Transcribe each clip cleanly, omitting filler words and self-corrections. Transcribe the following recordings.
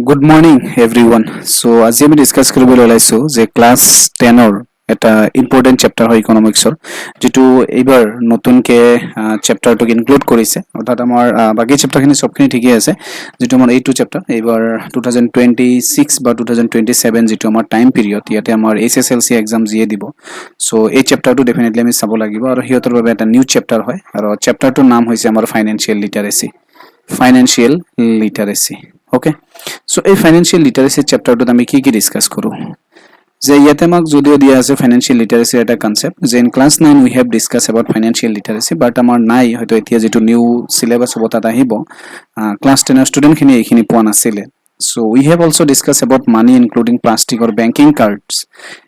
Good morning everyone. So আজি আমি discuss কৰিবলৈ ওলাইছো যে ক্লাস 10 ৰ এটা ইম্পৰ্টেন্ট চেপ্টাৰ হয় ইকনমিক্সৰ যেটো এইবাৰ নতুনকে চেপ্টাৰটোক ইনক্লুড কৰিছে অৰ্থাৎ আমাৰ বাকি চেপ্টাৰখিনি সবখিনি ঠিকই আছে যেটো আমাৰ এইটো চেপ্টাৰ এইবাৰ 2026 বা 2027 যেটো আমাৰ টাইম পিৰিয়ড ইয়াতে আমাৰ এছএছএলসি এক্সাম জিয়ে দিব সো এই চেপ্টাৰটো ডেফিনেটলি আমি চাব লাগিব আৰু হিয়তৰ বাবে এটা নিউ চেপ্টাৰ হয় আৰু চেপ্টাৰটোৰ নাম হৈছে আমাৰ ফাইনান্সিয়েল লিটাৰেসি ওকে সো এই ফাইনান্সিয়েল লিটারেসি চ্যাপ্টারটোত আমি কি ডিসকাস করব যে ইয়াতে আমাক যদিও দিয়া আছে ফাইনান্সিয়েল লিটারেসি এটা কনসেপ্ট যে in class 9 we have discuss about financial literacy but আমাৰ নাই হয়তো এতিয়া যেটো নিউ সিলেবাস হ'ব তাত আহিব ক্লাস 10 ৰ স্টুডেন্ট খিনি এইখিনি পোৱা নাছিলে so we have also discussed about money including plastic or banking cards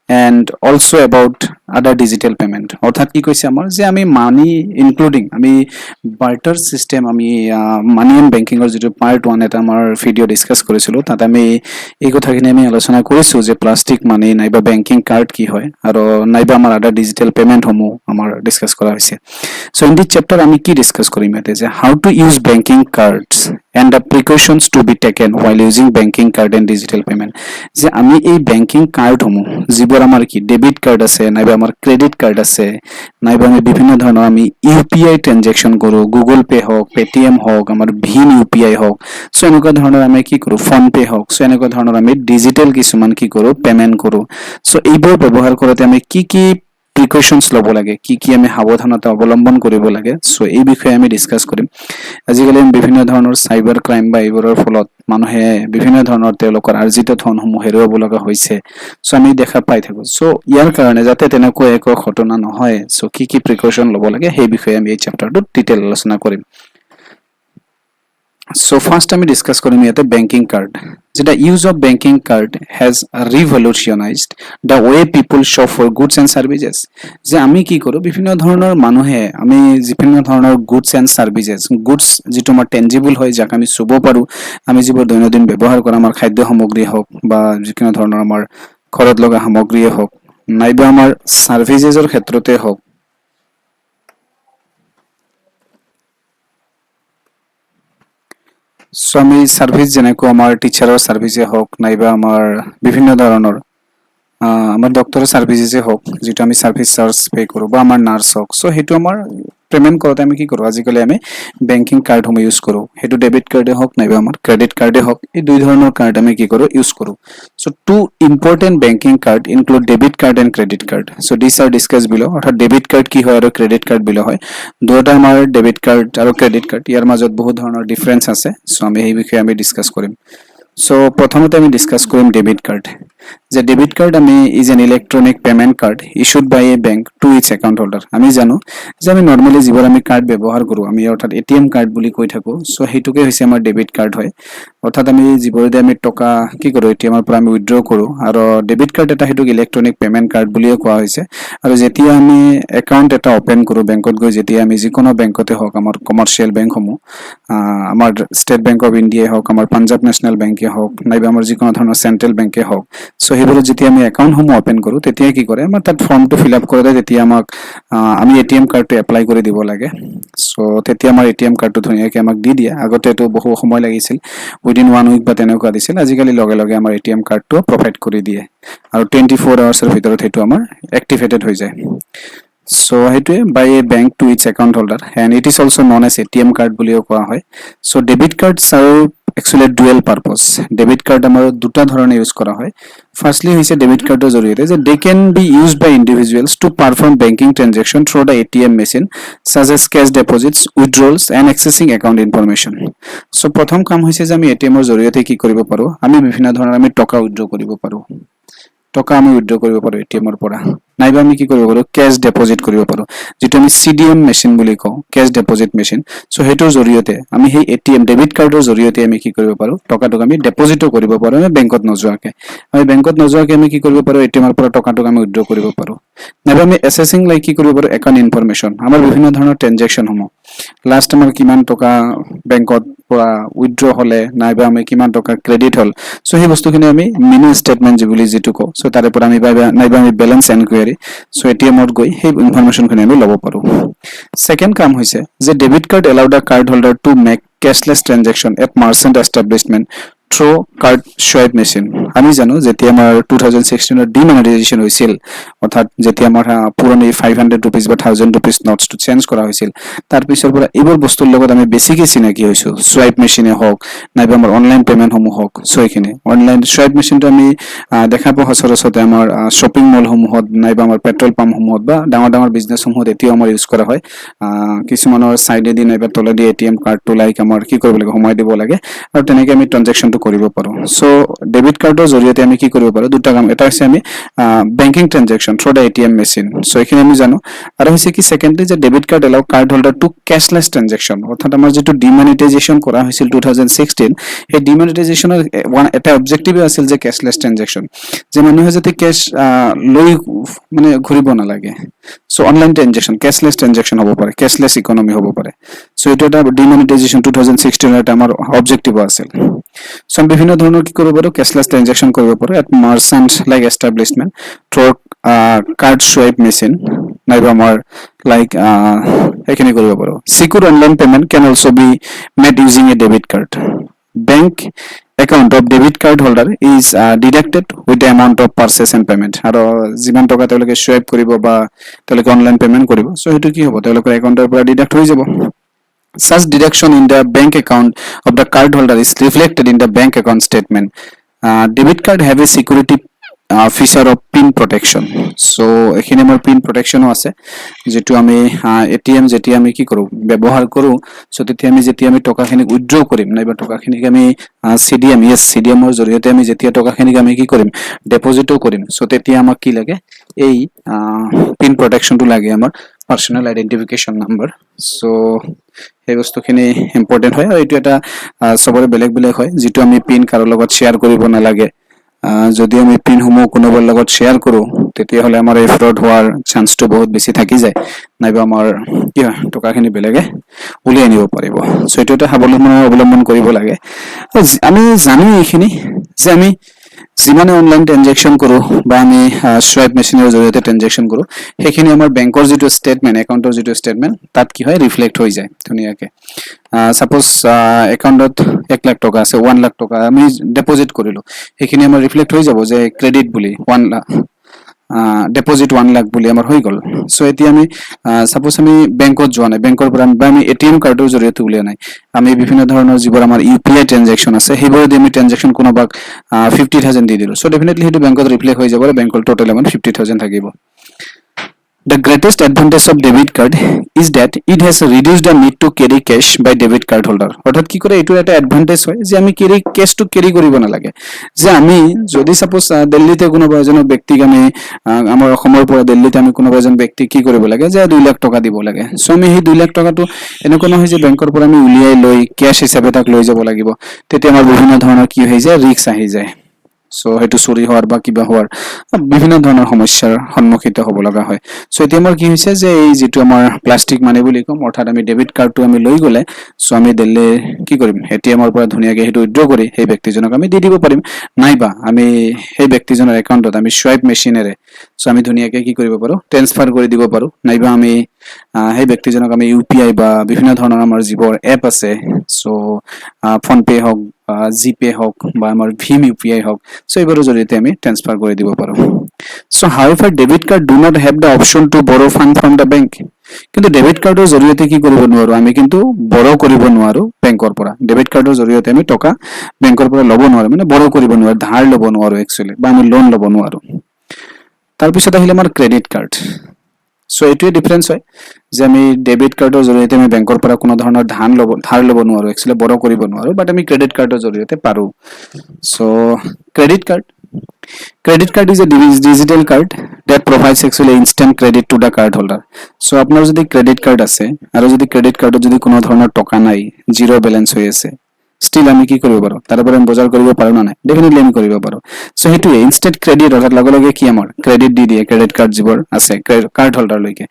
and also about other digital payment অর্থাৎ কি কৈছে আমাৰ যে আমি মানি ইনক্লুডিং আমি বাৰ্টাৰ সিস্টেম আমি মানি এন্ড বেংকিং ৰ যেটো পাৰ্ট 1 এটা আমাৰ ভিডিও ডিসকাস কৰিছিলো তাত আমি এই কথাখিনি আমি আলোচনা কৰিছো যে প্লাষ্টিক মানি নাইবা বেংকিং কাৰ্ড কি হয় আৰু নাইবা আমাৰ আদাৰ ডিজিটেল পেমেন্ট সমূহ আমাৰ ডিসকাস কৰা হৈছে সো ইন দিস চ্যাপ্টাৰ আমি কি ডিসকাস কৰিম এতে যে how to use banking cards and the precautions to be taken while using banking card and digital payment যে আমি এই বেংকিং কার্ড সমূহ যিবোৰ আমাৰ কি ডেবিট কাৰ্ড আছে নাইবা আমাৰ ক্ৰেডিট কাৰ্ড আছে নাইবা আমি বিভিন্ন ধৰণৰ আমি ইউপিআই ট্ৰানজাকশন কৰো গুগল পে হওক পেটিএম হওক আমাৰ ভীম ইউপিআই হওক সো এনেকুৱা ধৰণৰ আমি কি কৰো ফোন পে হওক সো এনেকুৱা ধৰণৰ আমি ডিজিটেল কিছুমান কি কৰো পেমেন্ট কৰো সো এইবোৰ ব্যৱহাৰ কৰোতে আমি কি প্ৰিকশনস লব লাগে কি আমি সাৱধানতা অৱলম্বন কৰিব লাগে সো এই বিষয়ে আমি ডিসকাস কৰিম আজিকালি বিভিন্ন ধৰণৰ সাইবাৰ ক্ৰাইম বা এইবোৰৰ ফলত মানুহে বিভিন্ন ধৰণৰ তেওঁলোকৰ আৰ্জিত ধনসমূহ হেৰুৱাব লগা হৈছে সো আমি দেখা পাই থাকো সো ইয়াৰ কাৰণে যাতে তেনেকুৱা একো ঘটনা নহয় সো কি প্ৰিকশন লব লাগে সেই বিষয়ে আমি এই চেপ্টাৰটোত ডিটেইল আলোচনা কৰিম So first আমি ডিসকাস কৰিম ইয়াতে banking card যেটা use of banking card has revolutionized the way people shop for goods and services যে আমি কি কৰো বিভিন্ন ধৰণৰ মানুহে আমি বিভিন্ন ধৰণৰ goods and services goods যেটো আমাৰ tangible হয় যাক আমি চুব পাৰো আমি যিবোৰ দৈনন্দিন ব্যৱহাৰ কৰা আমাৰ খাদ্য সামগ্ৰী হওক বা যিকোনো ধৰণৰ আমাৰ ঘৰত লগা সামগ্ৰীয়ে হওক নাইবা আমাৰ সাৰ্ভিসেছৰ ক্ষেত্ৰতে হওক সো আমি সাৰ্ভিস যেনেকৈ আমাৰ টিচাৰৰ সাৰ্ভিসে হওক নাইবা আমাৰ বিভিন্ন ধৰণৰ আমাৰ ডক্টৰৰ সাৰ্ভিসে হওক যেটো আমি সাৰ্ভিস চাৰ্জ পে কৰো বা আমাৰ নাৰ্স হওক সো হেতু আমাৰ পেমেন্ট কৰোতে আমি কি কৰো আজিকালি আমি বেংকিং কাৰ্ড সমূহ ইউজ কৰো হেতু ডেবিট কাৰ্ডে হওক নাইবা আমাৰ ক্ৰেডিট কাৰ্ডে হওক এই দুই ধৰণৰ কাৰ্ড আমি কি কৰো ইউজ কৰো so two important banking card include debit card and credit card so this are discuss below অৰ্থাৎ ডেবিট কাৰ্ড কি হয় আৰু ক্ৰেডিট কাৰ্ড বিলো হয় দুটা আমাৰ ডেবিট কাৰ্ড আৰু ক্ৰেডিট কাৰ্ড ইয়াৰ মাজত বহুত ধৰণৰ ডিফাৰেন্স আছে সো আমি এই বিষয়ে আমি ডিসকাস কৰিম সো প্ৰথমতে আমি ডিসকাস কৰিম ডেবিট কাৰ্ড যে ডেবিট কাৰ্ড আমি is an electronic payment card issued by a bank to its account holder আমি জানো যে আমি নৰমালি যিবোৰ আমি কাৰ্ড ব্যৱহাৰ কৰো আমি অৰ্থাৎ এটিএম কাৰ্ড বুলি কৈ থাকো সো হেতুকে হৈছে আমাৰ ডেবিট কাৰ্ড হয় অৰ্থাৎ আমি যিবোৰতে আমি টকা কি কৰো এটিএমৰ পৰা আমি উইথড্ৰ কৰো আৰু ডেবিট কাৰ্ড এটা হেতুক ইলেক্ট্ৰনিক পেমেন্ট কাৰ্ড বুলিও কোৱা হৈছে আৰু যেতিয়া আমি একাউন্ট এটা ওপেন কৰো বেংকত গৈ যেতিয়া আমি যিকোনো বেংকতে হওক আমাৰ কমাৰ্শিয়াল বেংকসমূহ আমাৰ ষ্টেট বেংক অফ ইণ্ডিয়া হওক আমাৰ পাঞ্জাব নেশ্যনেল বেংকে হওক নাইবা আমাৰ যিকোনো ধৰণৰ চেন্ট্ৰেল বেংকে হওক সো হেবোৰত যেতিয়া আমি একাউন্ট সমূহ ওপেন কৰো তেতিয়া কি কৰে আমাৰ তাত ফৰ্মটো ফিল আপ কৰোতে তেতিয়া আমাক আমি এটিএম কাৰ্ডটো এপ্লাই কৰি দিব লাগে সো তেতিয়া আমাৰ এটিএম কাৰ্ডটো ধুনীয়াকৈ আমাক দি দিয়ে আগতে তো বহু সময় লাগিছিল উইদিন 1 উইক বা তেনেকুৱা দিছিল আজিকালি লগে লগে আমাৰ এটিএম কাৰ্ডটো প্ৰভাইড কৰি দিয়ে আৰু 24 আৱাৰ্ছৰ ভিতৰত হেতু আমাৰ এক্টিভেটেড হৈ যায় so হেতুৱে by a bank to its account holder and it is also known as ATM card বুলিও কোৱা হয় so debit cards are actually dual purpose debit card আমাৰ দুটা ধৰণে ইউজ কৰা হয় ফাৰ্স্টলি হৈছে ডেবিট কাৰ্ডৰ জৰিয়তে যে they can be used by individuals to perform banking transaction through the ATM machine such as cash deposits withdrawals and accessing account information so প্ৰথম কাম হৈছে যে আমি ATM ৰ জৰিয়তে কি কৰিব পাৰো আমি বিভিন্ন ধৰণৰ আমি টকা উইথড্ৰ কৰিব পাৰো টকা আমি উইথড্ৰ কৰিব পাৰো এটিএম ৰ পৰা নাইবা আমি কি কৰিব পাৰো ক্যাশ ডিপোজিট কৰিব পাৰো যেটো আমি সিডিএম মেচিন বুলি কওঁ ক্যাশ ডিপোজিট মেচিন সো হেতৰ জৰিয়তে আমি সেই এটিএম ডেবিট কাৰ্ডৰ জৰিয়তে আমি কি কৰিব পাৰো টকাটো আমি ডিপোজিট কৰিব পাৰো আমি বেংকত নযোৱাকে আমি কি কৰিব পাৰো এটিএম ৰ পৰা টকাটো আমি উইথড্ৰ কৰিব পাৰো নাইবা আমি এসেসিং লাইক কি কৰিব পাৰো একাউন্ট ইনফৰমেশন আমাৰ বিভিন্ন ধৰণৰ ট্ৰানজাকশন সমূহ লাষ্ট আমাৰ কিমান টকা বেংকত পৰা উইথড্ৰ হলে নাইবা আমি কিমান টকা ক্ৰেডিট হল সো সেই বস্তুখিনি আমি মিনি স্টেটমেন্ট বুলি যেটো কও সো তাৰে পৰা আমি নাইবা আমি বেলেন্স এনকুয়াৰি সো এটিএম ত গৈ সেই ইনফৰমেশনখিনি আমি লব পাৰো সেকেন্ড কাম হৈছে যে debit card allow the card holder to make cashless transaction at merchant establishment through card swipe machine. আমি জানো যেতিয়া আমাৰ 2016 ডিমনিটাইজেশ্যন হৈছিল, অৰ্থাৎ যেতিয়া আমাৰ পুৰণি 500 ৰুপিজ বা 1000 ৰুপিজ নোটছটো চেঞ্জ কৰা হৈছিল, তাৰ পিছৰ পৰা এইবোৰ বস্তুৰ লগত আমি বেছিকৈ চিনাকি হৈছোঁ। চুৱাইপ মেচিনে হওক নাইবা আমাৰ অনলাইন পে'মেণ্টসমূহ হওক, চ' এইখিনি অনলাইন চুৱাইপ মেচিনটো আমি দেখা পাওঁ সচৰাচৰতে আমাৰ শ্বপিং মলসমূহত নাইবা আমাৰ পেট্ৰল পাম্পসমূহত বা ডাঙৰ ডাঙৰ বিজনেছসমূহত এতিয়াও আমাৰ ইউজ কৰা হয়। কিছুমানৰ চাইডেদি নাইবা তলেদি ATM কাৰ্ডটো লাইক আমাৰ কি কৰিব লাগে, সোমাই দিব লাগে আৰু তেনেকৈ আমি ট্ৰানজেকশ্যনটো কৰিব পাৰোঁ। চ' ডেবিট কাৰ্ডৰ জৰিয়তে আমি কি কৰিব পাৰোঁ, দুটা কাম। এটা হৈছে আমি banking transaction through the ATM machine, so' এইখিনি আমি জানো। আৰু হৈছে কি ছেকেণ্ডলি যে debit card allow card holder to cashless transaction, অৰ্থাৎ আমাৰ যিটো ডিমনিটাইজেশ্যন কৰা হৈছিল 2016, সেই ডিমনিটাইজেশ্যনৰ এটা অবজেক্টিভে আছিল যে কেছলেছ ট্ৰানজেকশ্যন, যে মানুহে যাতে কেছ লৈ মানে ঘূৰিব নালাগে। চ' অনলাইন ট্ৰানজেকশ্যন কেছলেছ ট্ৰানজেকশ্যন হ'ব পাৰে, কেছলেছ ইকনমি হ'ব পাৰে। চ' এইটো এটা ডিমনিটাইজেশ্যন 2016 এটা আমাৰ অবজেক্টিভ আছিল। চ' আমি বিভিন্ন ধৰণৰ কি কৰিব পাৰোঁ, কেছলেছ ট্ৰানজেকশ্যন কৰিব পাৰোঁ at merchant like establishment through card swipe machine নাইবা আমাৰ লাইক সেইখিনি কৰিব পাৰোঁ। Secure online payment can also' be made using a debit card. Bank account of debit card holder is deducted with the amount of purchase and payment. আৰু যিমান টকা তেওঁলোকে swipe কৰিব বা তেওঁলোকে অনলাইন পে'মেণ্ট কৰিব, চ' সেইটো কি হ'ব, তেওঁলোকৰ একাউণ্টৰ পৰা ডিডাক্ট হৈ যাব। Such deduction in the bank account of the cardholder is reflected in the bank account statement. Debit card have a security feature of PIN protection. So এখানে আমার PIN protection আছে, যেটো আমি ATM যেতিয়া আমি কি কৰোঁ ব্যৱহাৰ কৰোঁ, সো তেতিয়া আমি যেতিয়া আমি টকাখিনি উইথড্ৰ কৰিম নাইবা টকাখিনিক আমি CDM ৰ জৰিয়তে আমি যেতিয়া টকাখিনিক আমি কি কৰিম ডিপজিটো কৰিম, সো তেতিয়া আমাক কি লাগে, এই PIN protectionটো লাগে আমাৰ পাৰ্সোনাল আইডেন্টিফিকেশন নাম্বাৰ। সো সেই বস্তুখিনি ইম্পৰ্টেণ্ট হয় আৰু এইটো এটা সবৰে বেলেগ বেলেগ হয়, যিটো আমি পিন কাৰো লগত শ্বেয়াৰ কৰিব নালাগে। যদি আমি পিনসমূহ কোনোবাৰ লগত শ্বেয়াৰ কৰোঁ তেতিয়াহ'লে আমাৰ এই ফ্ৰড হোৱাৰ চান্সটো বহুত বেছি থাকি যায়, নাইবা আমাৰ কি হয় টকাখিনি বেলেগে উলিয়াই আনিব পাৰিব। চ' এইটো এটা অৱলম্বন কৰিব লাগে। আমি জানো এইখিনি যে আমি যিমানে অনলাইন ট্ৰানজেকশ্যন কৰোঁ বা আমি চুৱাইপ মেচিনৰ জৰিয়তে ট্ৰানজেকশ্যন কৰোঁ, সেইখিনি আমাৰ বেংকৰ যিটো ষ্টেটমেণ্ট, একাউণ্টৰ যিটো ষ্টেটমেণ্ট, তাত কি হয় ৰিফ্লেক্ট হৈ যায় ধুনীয়াকৈ। সাপোজ একাউণ্টত 1 লাখ টকা আছে, 1 লাখ টকা আমি ডিপজিট কৰিলোঁ, সেইখিনি আমাৰ ৰিফ্লেক্ট হৈ যাব যে ক্ৰেডিট বুলি 1 লাখ ডিপজিট 1 লাখ বুলি আমাৰ হৈ গ'ল। চ' এতিয়া আমি সাপোজ আমি বেংকত যোৱা নাই, বেংকৰ পৰা বা আমি ATM কাৰ্ডৰ জৰিয়তে উলিওৱা নাই, আমি বিভিন্ন ধৰণৰ যিবোৰ আমাৰ UPI ট্ৰানজেকশ্যন আছে সেইবোৰেদি আমি ট্ৰানজেকশ্যন কোনোবাক 50,000 দি দিলোঁ, চ' ডেফিনেটলি সেইটো বেংকত ৰিফ্লেক্ট হৈ যাব, বেংকৰ টোটেল এমাউণ্ট 50,000 থাকিব। The greatest advantage of debit card is that it has reduced the need to carry cash by debit card holder. অর্থাৎ কি করে এইটো এটা এডভান্টেজ হয় যে আমি কেছটো কেৰি কৰিব নালাগে। যে আমি যদি সাপোজ দিল্লীতে কোনোবা এজন ব্যক্তিক আমি আমাৰ অসমৰ পৰা দিল্লীতে আমি কোনোবা এজন ব্যক্তিক কি কৰিব লাগে যে 2 লাখ টকা দিব লাগে, চ' আমি সেই 2 লাখ টকাটো এনেকুৱা নহয় যে বেংকৰ পৰা আমি উলিয়াই লৈ কেছ হিচাপে তাক লৈ যাব লাগিব, তেতিয়া আমাৰ বিভিন্ন ধৰণৰ কি হৈ যায় ৰিস্ক আহি যায়। চ' সেইটো চুৰি হোৱাৰ বা কিবা হোৱাৰ বিভিন্ন ধৰণৰ সমস্যাৰ সন্মুখীন হ'ব লগা হয়। চ' এতিয়া আমাৰ কি হৈছে যে এই যিটো আমাৰ প্লাষ্টিক মানি বুলি ক'ম, অৰ্থাৎ আমি ডেবিট কাৰ্ডটো আমি লৈ গ'লে চ' আমি দিল্লী কি কৰিম ATM ৰ পৰা ধুনীয়াকৈ সেইটো উইথড্ৰ কৰি সেই ব্যক্তিজনক আমি দি দিব পাৰিম, নাইবা আমি সেই ব্যক্তিজনৰ একাউণ্টত আমি চুৱাইপ মেচিনেৰে চ' আমি ধুনীয়াকৈ কি কৰিব পাৰোঁ ট্ৰেন্সফাৰ কৰি দিব পাৰোঁ, নাইবা আমি সেই ব্যক্তিজনক আমি UPI বা বিভিন্ন ধৰণৰ আমাৰ যিবোৰ এপ আছে, চ' ফোনপে হওক বা জিপে হওক বা আমাৰ ভীম UPI হওক, চ' এইবোৰৰ জৰিয়তে আমি ট্ৰান্সফাৰ কৰি দিব পাৰোঁ। So' however debit card do not have the option to borrow fund from the bank. কিন্তু ডেবিট কাৰ্ডৰ জৰিয়তে কি কৰিব নোৱাৰোঁ, আমি কিন্তু বৰো কৰিব নোৱাৰোঁ বেংকৰ পৰা। ডেবিট কাৰ্ডৰ জৰিয়তে আমি টকা বেংকৰ পৰা ল'ব নোৱাৰোঁ, মানে বৰো কৰিব নোৱাৰোঁ, ধাৰ ল'ব নোৱাৰোঁ একচুৱেলি, বা আমি লোন ল'ব নোৱাৰোঁ। তাৰপিছত আহিলে আমাৰ ক্ৰেডিট কাৰ্ড। চ' এইটোৱে ডিফাৰেঞ্চ হয় যে আমি ডেবিট কাৰ্ডৰ জৰিয়তে আমি বেংকৰ পৰা কোনো ধৰণৰ ধাৰ ল'ব নোৱাৰোঁ, একচুৱেলি বৰো কৰিব নোৱাৰোঁ, বাট আমি ক্ৰেডিট কাৰ্ডৰ জৰিয়তে পাৰোঁ। So' credit card is a digital card that provides actually instant credit to the card holder. So আপোনাৰ যদি ক্ৰেডিট কাৰ্ড আছে আৰু যদি ক্ৰেডিট কাৰ্ডত যদি কোনো ধৰণৰ টকা নাই, জিৰ' বেলেঞ্চ হৈ আছে, ষ্টিল আমি কি কৰিব পাৰোঁ, তাৰ পৰা আমি বজাৰ কৰিব পাৰোঁ না নাই, ডেফিনেটলি আমি কৰিব পাৰোঁ। চ' সেইটোৱে ইনষ্টেণ্ট ক্ৰেডিট, অৰ্থাৎ লগে লগে কি আমাৰ ক্ৰেডিট দি দিয়ে ক্ৰেডিট কাৰ্ড যিবোৰ আছে কাৰ্ড হোল্ডাৰলৈকে।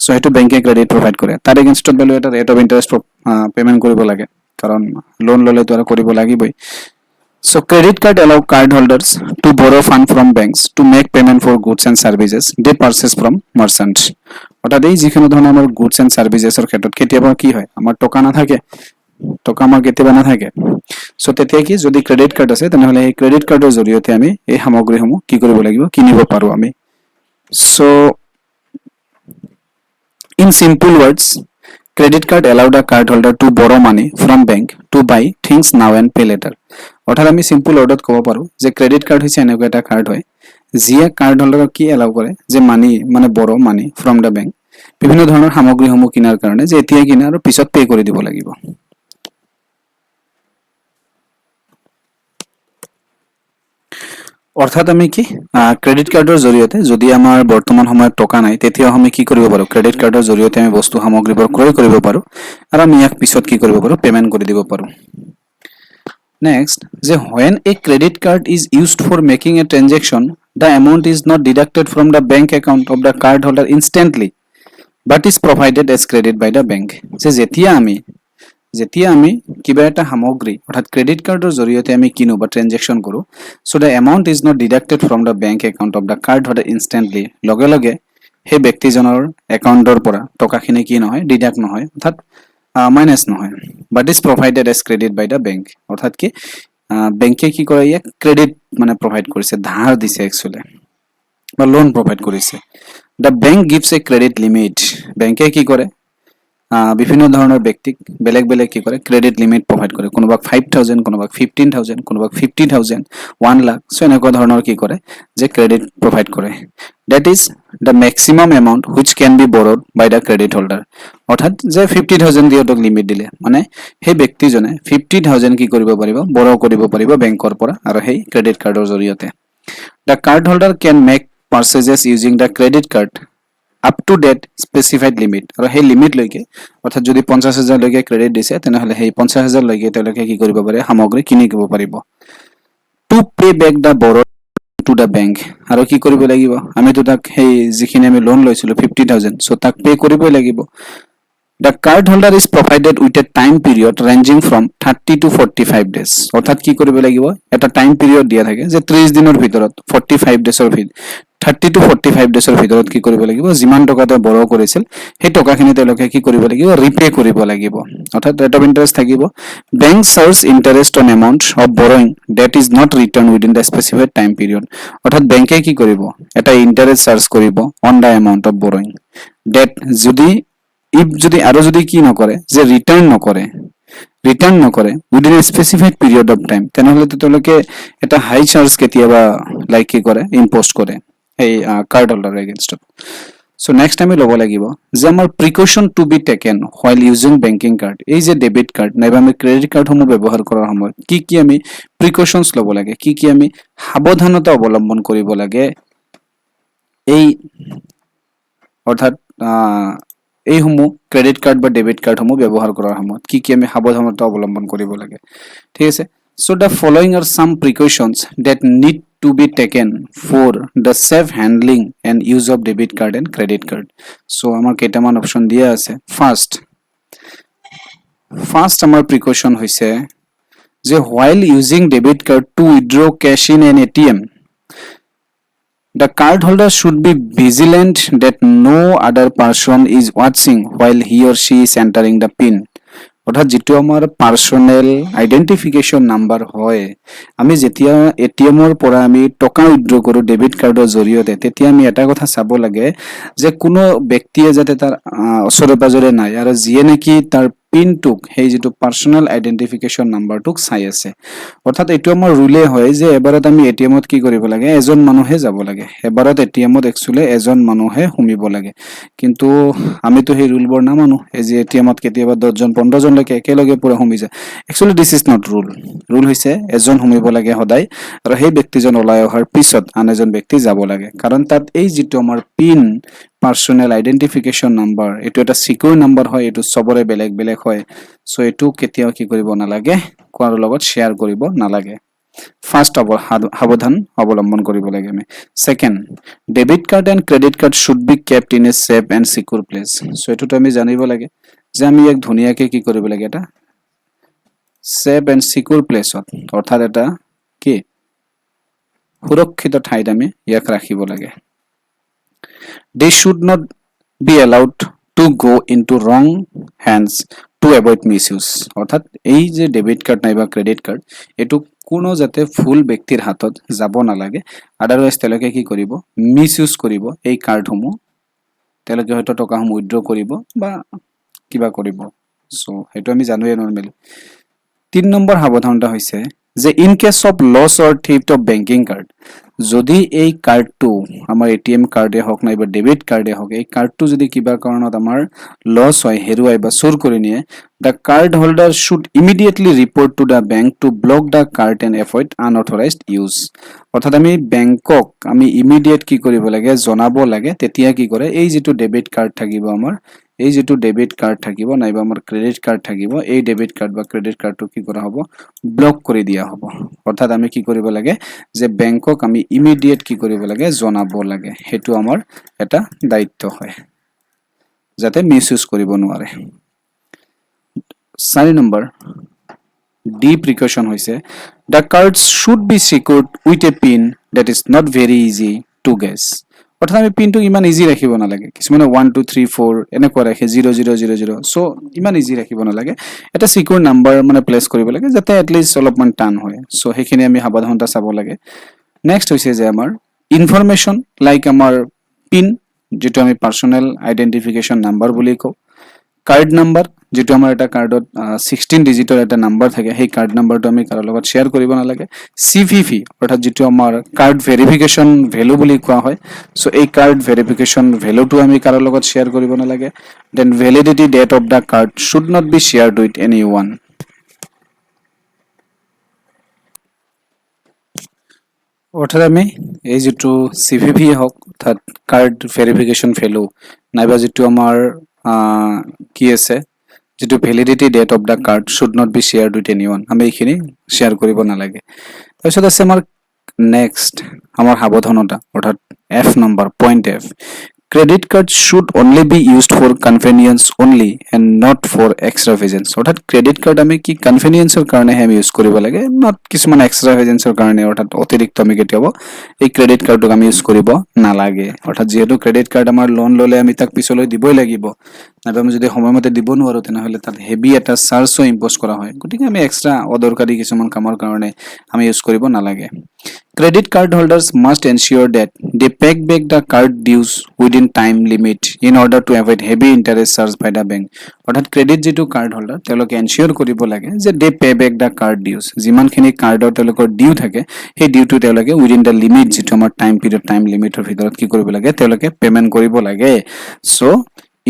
চ' সেইটো বেংকে ক্ৰেডিট প্ৰভাইড কৰে, তাৰ এগেইনষ্টত বেলেগ এটা ৰেট অফ ইণ্টাৰেষ্ট পে'মেণ্ট কৰিব লাগে, কাৰণ লোন ল'লেতো আৰু কৰিব লাগিবই। So credit card allow card holders to borrow fund from banks to make payment for goods and services they purchase from merchants. অৰ্থাৎ এই যিকোনো ধৰণৰ আমাৰ গুডছ এণ্ড ছাৰ্ভিচেছৰ ক্ষেত্ৰত কেতিয়াবা কি হয় আমাৰ টকা নাথাকে, টকা আমাৰ কেতিয়াবা নাথাকে সো তেতিয়া কি যদি ক্ৰেডিট কাৰ্ড আছে তেনেহলে এই ক্ৰেডিট কাৰ্ডৰ জৰিয়তে আমি এই সামগ্ৰীসমূহ কি কৰিব লাগিব কিনিব পাৰো আমি so in simple words credit card allow the card holder to borrow money from bank to buy things now and pay later অৰ্থাৎ আমি সিম্পল ওয়াৰ্ডত ক'ব পাৰো যে ক্ৰেডিট কাৰ্ড হৈছে এনেকুৱা এটা কাৰ্ড হয় যিয়ে কাৰ্ড হোল্ডাৰক কি এলাউ কৰে যে মানি মানে borrow money from the bank বিভিন্ন ধৰণৰ সামগ্ৰীসমূহ কিনাৰ কাৰণে যে এতিয়া কিনা আৰু পিছত পে কৰি দিব লাগিব অৰ্থাৎ আমি কি ক্ৰেডিট কাৰ্ডৰ জৰিয়তে যদি আমাৰ বৰ্তমান সময়ত টকা নাই তেতিয়া আমি কি কৰিব পাৰো ক্ৰেডিট কাৰ্ডৰ জৰিয়তে আমি বস্তু সামগ্ৰীবোৰ ক্ৰয় কৰিব পাৰো আৰু আমি ইয়াক পিছত কি কৰিব পাৰো পেমেন্ট কৰি দিব পাৰো next যে when a credit card is used for making a transaction the amount is not deducted from the bank account of the card holder instantly but is provided as credit by the bank যে যেতিয়া আমি কিবা এটা সামগ্ৰী অৰ্থাৎ credit কাৰ্ডৰ জৰিয়তে আমি কিনো বা ট্ৰানজাকচন কৰো so the amount is not deducted from the bank account of the card holder instantly লগে লগে সেই ব্যক্তিজনৰ একাউণ্টৰ পৰা টকাখিনি কি নহয় ডিডাক্ট নহয় অৰ্থাৎ মাইনাস নহয় but is provided as credit by the bank অৰ্থাৎ কি ব্যাংকে কি কৰে ইয়াক ক্ৰেডিট মানে প্ৰভাইড কৰিছে ধাৰ দিছে একচুয়ালি বা লোন প্ৰভাইড কৰিছে the bank gives a credit limit ব্যাংকে কি কৰে বিভিন্ন ধৰণৰ ব্যক্তিক বেলেগ বেলেগ কি কৰে ক্ৰেডিট লিমিট প্ৰভাইড কৰে কোনোবাক 5000 কোনোবাক 15000 কোনোবাক 50000 1 লাখ সো এনেকুৱা ধৰণৰ কি কৰে যে ক্ৰেডিট প্ৰভাইড কৰে that is the maximum amount which can be borrowed by the credit holder অৰ্থাৎ যে 50000 দিয়ক লিমিট দিলে মানে সেই ব্যক্তিজনে 50000 কি কৰিব পাৰিব বড় কৰিব পাৰিব বেংকৰ পৰা আৰু সেই ক্ৰেডিট কাৰ্ডৰ জৰিয়তে the card holder can make purchases using the credit card up to that specified limit আৰু সেই লিমিট লৈকে অৰ্থাৎ যদি 50000 লৈকে ক্ৰেডিট দিছে তেনেহলে সেই 50000 লৈকে তেওঁলোকে কি কৰিব পাৰে সামগ্ৰী কিনিব পাৰিব to pay back the borrow to the bank আৰু কি কৰিব লাগিব আমি তো তাক সেই যিখিনি আমি লোন লৈছিলো 50000 সো তাক পে কৰিবই লাগিব the card holder is provided with a time period ranging from 30 to 45 days অৰ্থাৎ কি কৰিব লাগিব এটা টাইম পিৰিয়ড দিয়া থাকে যে 30 দিনৰ ভিতৰত 45 ডেছৰ ভিতৰত 30 to 45 ডেছৰ ভিতৰত কি কৰিব লাগিব যিমান টকাতে বড় কৰিছিল সেই টকাখিনি তেওঁলোকে কি কৰিব লাগিব ৰিপে কৰিব লাগিব অৰ্থাৎ ৰেট অফ ইন্টাৰেষ্ট থাকিব bank charges interest on amount of borrowing that is not returned within the specified time period অৰ্থাৎ ব্যাংকে কি কৰিব এটা ইন্টাৰেষ্ট চাৰ্জ কৰিব on the amount of borrowing that যদি আৰু যদি কি নকৰে যে ৰিটাৰ্ন নকৰে within a specified period of time তেনেহলে তো তেওঁলোকে এটা হাই চাৰ্জ কেতিয়াবা লাইক কি কৰে ইম্পোজ কৰে এই card holder against so next আমি লব লাগিব যে আমাৰ precaution to be taken while using banking card এই যে ডেবিট কাৰ্ড নাইবা আমি ক্ৰেডিট কাৰ্ড সমূহ ব্যৱহাৰ কৰাৰ সময়ত কি আমি প্ৰিকশনস লব লাগে কি আমি সাৱধানতা অৱলম্বন কৰিব লাগে এই অৰ্থাৎ এই সমূহ ক্ৰেডিট কাৰ্ড বা ডেবিট কাৰ্ড সমূহ ব্যৱহাৰ কৰাৰ সময়ত কি আমি সাৱধানতা অৱলম্বন কৰিব লাগে ঠিক আছে so the following are some precautions that need to be taken for the safe handling and use of debit card and credit card so আমাৰ কেইটামান অপচন দিয়া আছে ফাৰ্স্ট আমাৰ প্ৰিকশন হৈছে যে while using debit card to withdraw cash in an ATM the card holder should be vigilant that no other person is watching while he or she is entering the pin অৰ্থাৎ যেটো আমাৰ personal identification number হয় আমি যেতিয়া ATM ৰ পৰা আমি টকা উইথড্ৰ কৰো ডেবিট কাৰ্ডৰ জৰিয়তে তেতিয়া আমি এটা কথা চাব লাগে যে কোনো ব্যক্তিয়ে যাতে তাৰ ওচৰে পাজৰে নাই আৰু যিয়ে নেকি তাৰ পিনটোক সেই যেটো পাৰ্সোনাল আইডেন্টিফিকেশন নাম্বাৰটোক চাই আছে অৰ্থাৎ এটো আমাৰ ৰুলে হয় যে এবাৰত আমি এটিএম ত কি কৰিব লাগে এজন মানুহে যাব লাগে এবাৰত এটিএম ত একচুয়ালি এজন মানুহে হুমিব লাগে কিন্তু আমি তো সেই ৰুলবোৰ নামানো এই যে এটিএম ত কেতিয়াবা 10 জন 15 জন লৈকে একেলগে পুৰা হুমি যায় actually this is not rule হৈছে এজন হুমিব লাগে সদায় আৰু সেই ব্যক্তিজন ওলাই অহাৰ পিছত আন এজন ব্যক্তি যাব লাগে কাৰণ তাত এই যেটো আমাৰ পিন পাৰ্সোনাল আইডেন্টিফিকেশন নাম্বাৰ এটো এটা সিকিউৰ নাম্বাৰ হয় এটো সবৰে বেলেগ হয় সো এটো কেতিয়াও কি কৰিব নালাগে কোৱাৰ লগত শেয়াৰ কৰিব নালাগে ফাৰ্স্ট সাৱধান অৱলম্বন কৰিব লাগে আমি second debit card and credit card should be kept in a safe and secure place so এটো আমি জানিব লাগে যে আমি এক ধুনিয়াকে কি কৰিব লাগে এটা সেফ এন্ড সিকিউৰ প্লেসত অৰ্থাৎ এটা কি সুৰক্ষিত ঠাইত আমি ইয়াক ৰাখিব লাগে they should not be allowed to go into wrong hands to avoid misuse অৰ্থাৎ এই যে ডেবিট কাৰ্ড নাইবা ক্ৰেডিট কাৰ্ড এইটো কোনো যাতে ফুল ব্যক্তিৰ হাতত যাব নালাগে আদাৰৱাইজ তেওঁলোকে কি কৰিব মিস ইউজ কৰিব এই কাৰ্ডসমূহ তেওঁলোকে হয়তো টকাসমূহ উইথড্ৰ কৰিব বা কিবা কৰিব সো সেইটো আমি জানোৱে নৰ্মেলি 3 নম্বৰ সাৱধানতা হৈছে যে in case of loss or theft of banking card যদি এই কাৰ্ডটো আমাৰ এটিএম কাৰ্ডে হওক নাইবা ডেবিট কাৰ্ডে হওক এই কাৰ্ডটো যদি কিবা কাৰণত আমাৰ লস হয় হেৰুৱাই বা চুৰ কৰি নিয়ে the card holder should immediately report to the bank to block the card and avoid unauthorized use অৰ্থাৎ আমি বেংকক আমি ইমিডিয়েট কি কৰিব লাগে জনাব লাগে তেতিয়া কি কৰে এই যেটো ডেবিট কাৰ্ড থাকিব আমাৰ এই যেটো ডেবিট কাৰ্ড থাকিব নাইবা আমাৰ ক্ৰেডিট কাৰ্ড থাকিব এই ডেবিট কাৰ্ড বা ক্ৰেডিট কাৰ্ডটো কি কৰা হ'ব ব্লক কৰি দিয়া হ'ব অৰ্থাৎ আমি কি কৰিব লাগে যে বেংকক আমি ইমিডিয়েট কি কৰিব লাগে জনাব লাগে হেতু আমাৰ এটা দায়িত্ব হয় যাতে মিসইউজ কৰিব নোৱাৰে 4 নম্বৰ ডি প্ৰিকশন হৈছে the cards should be secured with a pin that is not very easy to guess অৰ্থাৎ আমি পিনটো ইমান ইজি ৰাখিব নালাগে কিছুমানে 1 2 3 4 এনেকুৱা ৰাখে 0000 সো ইমান ইজি ৰাখিব নালাগে এটা সিকিউৰ নাম্বাৰ মানে প্লেস কৰিব লাগে যাতে এট লিষ্ট অলপমান টান হয় সো হেখিনি আমি সাৱধানতা চাব লাগে নেক্সট হৈছে যে আমাৰ ইনফৰমেশন লাইক আমাৰ পিন যেটো আমি পাৰ্সোনাল আইডেন্টিফিকেশন নাম্বাৰ বুলি কও কাৰ্ড নাম্বাৰ যেটো আমাৰ এটা কাৰ্ডত 16 ডিজিটৰ এটা নাম্বাৰ থাকে সেই কাৰ্ড নাম্বাৰটো আমি কাৰো লগত শেয়াৰ কৰিব নালাগে সিভিভি অৰ্থাৎ যেটো আমাৰ কাৰ্ড ভেৰিফিকেশন ভ্যালু বুলি কোৱা হয় সো এই কাৰ্ড ভেৰিফিকেশন ভ্যালুটো আমি কাৰো লগত শেয়াৰ কৰিব নালাগে then validity date of the card should not be shared with anyone অৰ্থাৎ আমি এই যেটো সিভিভি হক অৰ্থাৎ কাৰ্ড ভেৰিফিকেশন ভ্যালু নাইবা যেটো আমাৰ কি আছে যেটো validity date of the card should not be shared with anyone আমি এইখিনি শেয়াৰ কৰিব নালাগে তাৰপিছত আছে আমাৰ নেক্সট আমাৰ সাৱধানতা অৰ্থাৎ F number point F credit card should only be used for convenience only and not for extravagance অৰ্থাৎ credit card আমি কি convenience ৰ কাৰণে আমি ইউজ কৰিব লাগে not কিছুমান extravagance ৰ কাৰণে অৰ্থাৎ অতিৰিক্ত আমি কেতিয়াবা এই credit card ক আমি ইউজ কৰিব নালাগে অৰ্থাৎ যেহেতু credit card আমাৰ লোন ললে আমি তাক পিছলৈ দিবই লাগিব নাইবা আমি যদি সময়মতে দিব নোৱাৰো তেনেহলে তাত হেভি এটা চাৰ্জও ইম্পোজ কৰা হয় গতিকে আমি এক্সট্ৰা অদৰকাৰী কিছুমান কামৰ কাৰণে আমি ইউজ কৰিব নালাগে Credit card holders must ensure that they pay back the card dues within time limit in order to avoid heavy interest charged by the bank. অৰ্থাৎ ক্ৰেডিট যেটো কাৰ্ড হোল্ডাৰ তেওঁলোকে এনশিওৰ কৰিব লাগে যে they pay back the card dues যিমানখিনি কাৰ্ডৰ তেওঁলোকৰ ডিউ থাকে সেই ডিউটো তেওঁলোকে উইদিন দা লিমিট যেটো আমাৰ টাইম পিৰিয়ড টাইম লিমিটৰ ভিতৰত কি কৰিব লাগে তেওঁলোকে পেমেন্ট কৰিব লাগে so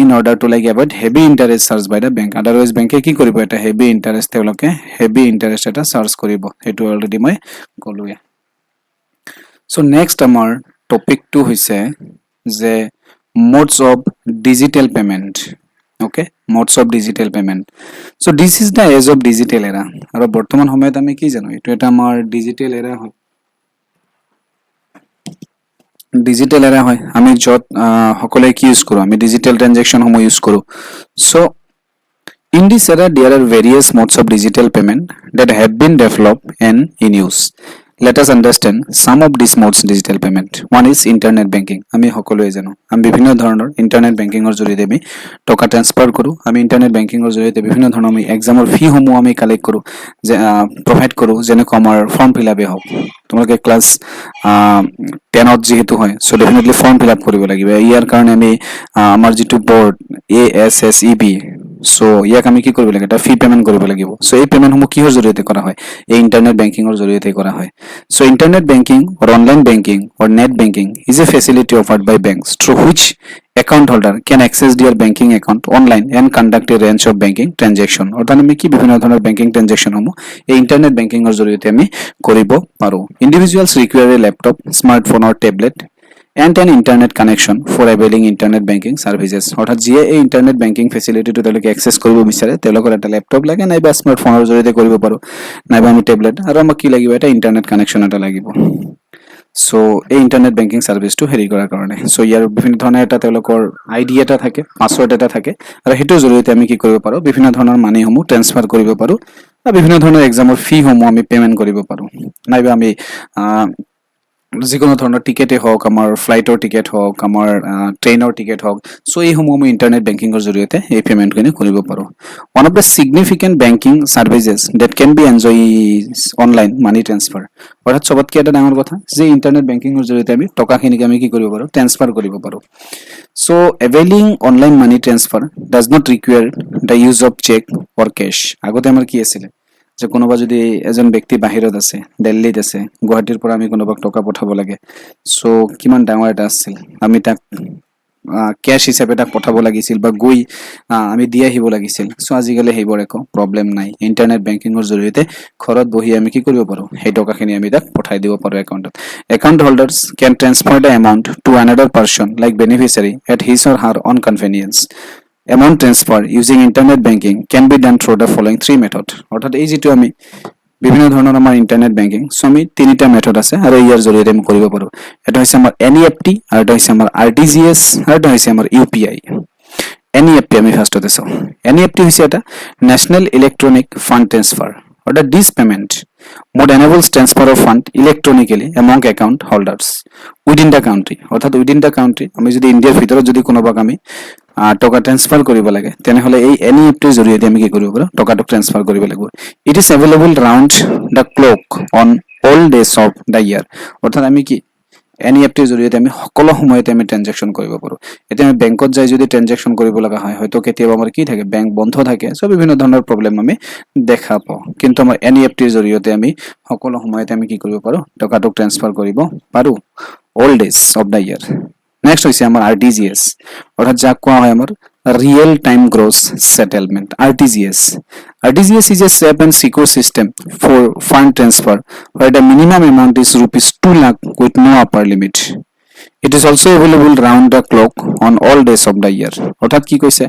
in order to like avoid heavy interest charged by the bank otherwise bank কি কৰিব এটা heavy interest তেওঁলোকে heavy interest এটা চাৰ্জ কৰিব এটো অলৰেডি মই কলোৱে So next আমাৰ topic to হৈছে যে modes of digital payment okay modes of digital payment so this is the age of digital era আৰু বৰ্তমান সময়ত আমি কি জানো এটো এটা আমাৰ digital era হয় digital era হয় আমি যত সকলে কি ইউজ কৰো আমি digital transaction সমূহ ইউজ কৰো so in this era there are various modes of digital payment that have been developed and in use Let us understand some of these modes digital payment. One is internet banking. আমি সকলোৱে জানো আমি বিভিন্ন ধৰণৰ internet বেংকিংৰ জৰিয়তে আমি টকা transfer কৰো আমি ইন্টাৰনেট বেংকিংৰ জৰিয়তে বিভিন্ন ধৰণৰ আমি এক্সামৰ ফি সমূহ আমি কালেক্ট কৰো যে প্ৰভাইড কৰো যেনে আমাৰ ফৰ্ম ফিলআপে হওক তোমালোকে ক্লাস 10 ত যেহেতু হয় সো ডেফিনেটলি ফৰ্ম ফিলআপ কৰিব লাগিব ইয়াৰ কাৰণে আমি আমাৰ যেটো বৰ্ড ASSEB সো ইয়াক আমি কি কৰিব লাগে এটা ফি পেমেন্ট কৰিব লাগিব সো এই পেমেন্ট সমূহ কিহৰ জৰিয়তে কৰা হয় এই ইন্টাৰনেট বেংকিংৰ জৰিয়তে কৰা হয় so internet banking or online banking or net banking is a facility offered by banks through which account holder can access their banking account online and conduct a range of banking transaction অৰ্থাৎ আমি কি বিভিন্ন ধৰণৰ banking transaction সমূহ এই internet বেংকিংৰ জৰিয়তে আমি কৰিব পাৰো individuals require a laptop smartphone or tablet and an internet connection for availing internet banking services অৰ্থাৎ যিয়ে এই ইন্টাৰনেট বেংকিং ফেসিলিটিটো তেওঁলোকে এক্সেস কৰিব বিচাৰে তেওঁলোকৰ এটা ল্যাপটপ লাগে নাইবা স্মাৰ্টফোনৰ জৰিয়তে কৰিব পাৰো নাইবা আমি টেবলেট আৰু আমাক কি লাগিব এটা ইন্টাৰনেট কানেকশন এটা লাগিব সো এই ইন্টাৰনেট বেংকিং সাৰ্ভিসটো হেৰি কৰাৰ কাৰণে সো ইয়াৰ বিভিন্ন ধৰণৰ এটা তেওঁলোকৰ আইডি এটা থাকে পাসওয়াৰ্ড এটা থাকে আৰু হেতুৰ জৰিয়তে আমি কি কৰিব পাৰো বিভিন্ন ধৰণৰ মানি সমূহ ট্ৰান্সফাৰ কৰিব পাৰো আৰু বিভিন্ন ধৰণৰ এক্সামৰ ফি সমূহ আমি পেমেন্ট কৰিব পাৰো নাইবা আমি যিকোনো ধৰণৰ টিকেটেই হওক, আমাৰ ফ্লাইটৰ টিকেট হওক, আমাৰ ট্ৰেইনৰ টিকেট হওক, চ' এইসমূহ আমি ইণ্টাৰনেট বেংকিঙৰ জৰিয়তে এই পে'মেণ্টখিনি কৰিব পাৰোঁ। One of the significant banking services that can be enjoy online money transfer. অৰ্থাৎ চবতকৈ এটা ডাঙৰ কথা যে ইণ্টাৰনেট বেংকিঙৰ জৰিয়তে আমি টকাখিনিক আমি কি কৰিব পাৰোঁ, ট্ৰেন্সফাৰ কৰিব পাৰোঁ। So' availing online money transfer does not require the use of cheque or cash. আগতে আমাৰ কি আছিলে যে কোনোবা যদি এজন ব্যক্তি বাহিৰত আছে, দিল্লীত আছে, গুৱাহাটীৰ পৰা আমি কোনোবাক টকা পঠাব লাগে, চ' কিমান ডাঙৰ এটা আছিল, আমি তাক কেছ হিচাপে তাক পঠাব লাগিছিল বা গৈ আমি দি আহিব লাগিছিল। চ' আজিকালি সেইবোৰ একো প্ৰব্লেম নাই। ইণ্টাৰনেট বেংকিঙৰ জৰিয়তে ঘৰত বহি আমি কি কৰিব পাৰোঁ, সেই টকাখিনি আমি তাক পঠাই দিব পাৰোঁ একাউণ্টত। Account holders can transfer the amount to another person like beneficiary at his or her own convenience. Amount transfer using internet banking can be done through the following three method. অৰ্থাৎ এই যিটো আমি বিভিন্ন ধৰণৰ আমাৰ ইণ্টাৰনেট বেংকিং, চ' আমি তিনিটা method আছে আৰু ইয়াৰ জৰিয়তে আমি কৰিব পাৰোঁ। এটা হৈছে আমাৰ NEFT, আৰু এটা হৈছে আমাৰ RTGS, আৰু এটা হৈছে আমাৰ UPI। NEFT আমি ফাৰ্ষ্টতে চাওঁ। NEFT হৈছে এটা নেশ্যনেল ইলেক্ট্ৰনিক ফাণ্ড ট্ৰেন্সফাৰ, অৰ্থাৎ this payment mode enables transfer of fund electronically among account holders within the country. অৰ্থাৎ উইদিন দ্য কাউণ্ট্ৰি, আমি যদি ইণ্ডিয়াৰ ভিতৰত যদি কোনোবাক আমি টকা ট্ৰেন্সফাৰ কৰিব লাগে, তেনেহ'লে এই NEFTৰ জৰিয়তে আমি কি কৰিব পাৰোঁ, টকাটো ট্ৰেন্সফাৰ কৰিব লাগিব। It is available round the clock on all days of the year. অৰ্থাৎ আমি কি NEFTৰ জৰিয়তে আমি সকলো সময়তে আমি ট্ৰেনজেকশ্যন কৰিব পাৰোঁ। এতিয়া আমি বেংকত যাই যদি ট্ৰেনজেকশ্যন কৰিব লগা হয়, হয়তো কেতিয়াবা আমাৰ কি থাকে, বেংক বন্ধ থাকে, চ' বিভিন্ন ধৰণৰ প্ৰব্লেম আমি দেখা পাওঁ। কিন্তু আমাৰ NEFTৰ জৰিয়তে আমি সকলো সময়তে আমি কি কৰিব পাৰোঁ, টকাটোক ট্ৰেন্সফাৰ কৰিব পাৰোঁ all days of the year. Next হৈছে আমাৰ RTGS, অৰ্থাৎ যাক কোৱা হয় আমাৰ real time gross settlement, RTGS. RTGS is a safe and secure system for fund transfer where the minimum amount is rupees 2 lakh with no upper limit. It is also available round the clock on all days of the year. অৰ্থাৎ কি কৈছে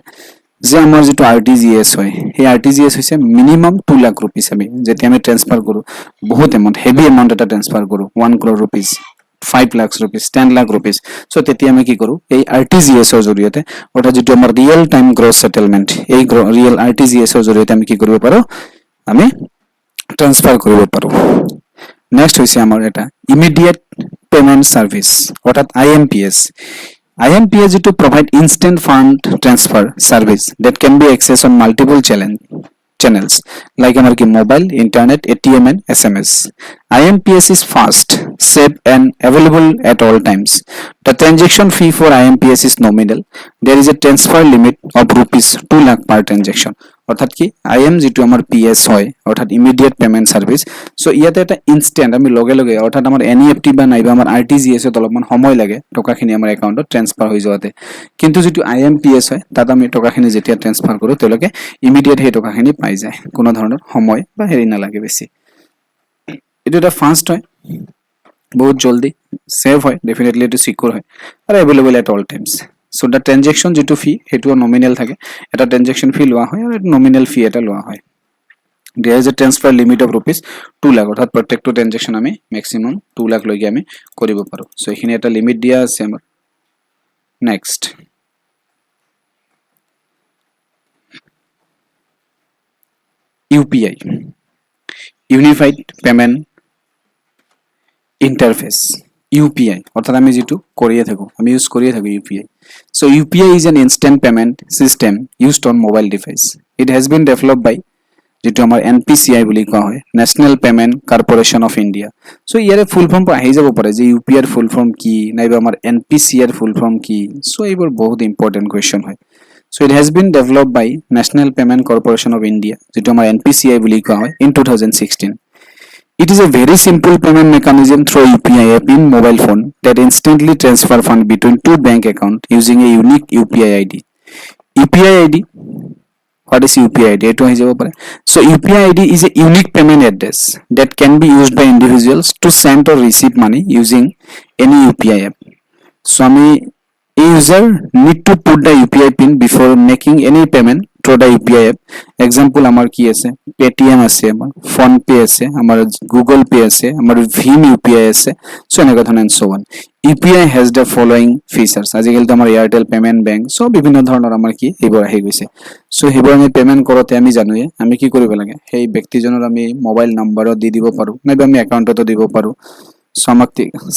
যে আমাৰ যিটো RTGS হয়, সেই RTGS হৈছে minimum 2 lakh rupees. আমি যেতিয়া আমি ট্ৰেন্সফাৰ কৰোঁ, বহুত এমাউণ্ট, হেভি এমাউণ্ট এটা ট্ৰেন্সফাৰ কৰোঁ, 1 crore rupees, 5 lakhs rupees, 10 lakh rupees, চ' তেতিয়া আমি কি কৰোঁ, এই RTGSৰ জৰিয়তে, অৰ্থাৎ যিটো আমাৰ ৰিয়েল টাইম গ্ৰছ সেটেলমেন্ট, এই ৰিয়েল RTGSৰ জৰিয়তে আমি কি কৰিব পাৰোঁ, আমি ট্ৰান্সফাৰ কৰিব পাৰোঁ। নেক্সট হৈছে আমাৰ এটা ইমিডিয়েট পেমেণ্ট ছাৰ্ভিচ, অৰ্থাৎ IMPS. IMPS যিটো provide instant fund transfer service that can be access on multiple channels like our mobile, internet, ATM and SMS. IMPS is fast, safe and available at all times. The transaction fee for IMPS is nominal. There is a transfer limit of rupees 2 lakh per transaction. অর্থাৎ কি যিটো আমাৰ PS হয়, অৰ্থাৎ immediate payment service, চ' ইয়াতে এটা instant আমি লগে লগে, অৰ্থাৎ আমাৰ NEFT বা নাইবা আমাৰ RTGSত অলপমান সময় লাগে টকাখিনি আমাৰ একাউণ্টত ট্ৰেন্সফাৰ হৈ যোৱাতে। কিন্তু যিটো IMPS হয়, তাত আমি টকাখিনি যেতিয়া ট্ৰেন্সফাৰ কৰোঁ, তেওঁলোকে ইমিডিয়েট সেই টকাখিনি পাই যায়, কোনো ধৰণৰ সময় বা হেৰি নালাগে বেছি। এইটো এটা ফাষ্ট হয়, বহুত জলদি, ছেভ হয়, ডেফিনেটলি এইটো চিকিউৰ হয়, আৰু available at all times. So' the transaction যিটো ফি, সেইটোও নমিনেল থাকে, এটা ট্ৰেনজেকশ্যন ফি লোৱা হয় আৰু নমিনেল ফি এটা লোৱা হয়। There is a transfer limit of rupees 2 lakh, অৰ্থাৎ প্ৰত্যেকটো ট্ৰেনজেকশ্যন আমি মেক্সিমাম 2 লাখ লৈকে আমি কৰিব পাৰোঁ। চ' এইখিনি এটা লিমিট দিয়া আছে আমাৰ। Next UPI, unified payment interface, UPI, অৰ্থাৎ আমি যিটো কৰিয়ে থাকোঁ, আমি ইউজ কৰিয়ে থাকোঁ UPI. So' UPI is an instant payment system used on mobile device. It has been developed by যিটো আমাৰ NPCI বুলি কোৱা হয়, national payment corporation of India. So' ইয়াৰে ফুল ফৰ্ম আহি যাব পাৰে যে UPI ৰ ফুল ফৰ্ম কি, নাইবা আমাৰ NPCI ৰ ফুল ফৰ্ম কি। চ' এইবোৰ বহুত ইম্পৰ্টেণ্ট কুৱেশ্যন হয়। So' it has been developed by national payment corporation of India, যিটো আমাৰ NPCI বুলি কোৱা হয়, in 2016. It is a very simple payment mechanism through UPI app in mobile phone that instantly transfer fund between two bank accounts using a unique UPI ID. UPI ID, what is UPI ID? এইটো আহি যাব পাৰে। So UPI ID is a unique payment address that can be used by individuals to send or receive money using any UPI app. So আমি a user need to put the UPI pin before making any payment through the UPI app. Example আমাৰ কি আছে, Paytm আছে, আমাৰ PhonePe আছে, আমাৰ Google Pay আছে, আমাৰ Bhim UPI আছে, so এনেকুৱা ধৰণৰ and so on. UPI has the following features. আজিকালিতো আমাৰ এয়াৰটেল পেমেণ্ট বেংক, so বিভিন্ন ধৰণৰ আমাৰ কি এইবোৰ আহি গৈছে। চ' সেইবোৰ আমি পেমেণ্ট কৰোঁতে আমি জানোৱে আমি কি কৰিব লাগে, সেই ব্যক্তিজনৰ আমি মোবাইল নম্বৰত দি দিব পাৰোঁ, নাইবা আমি একাউণ্টতো দিব পাৰোঁ। সো আমাক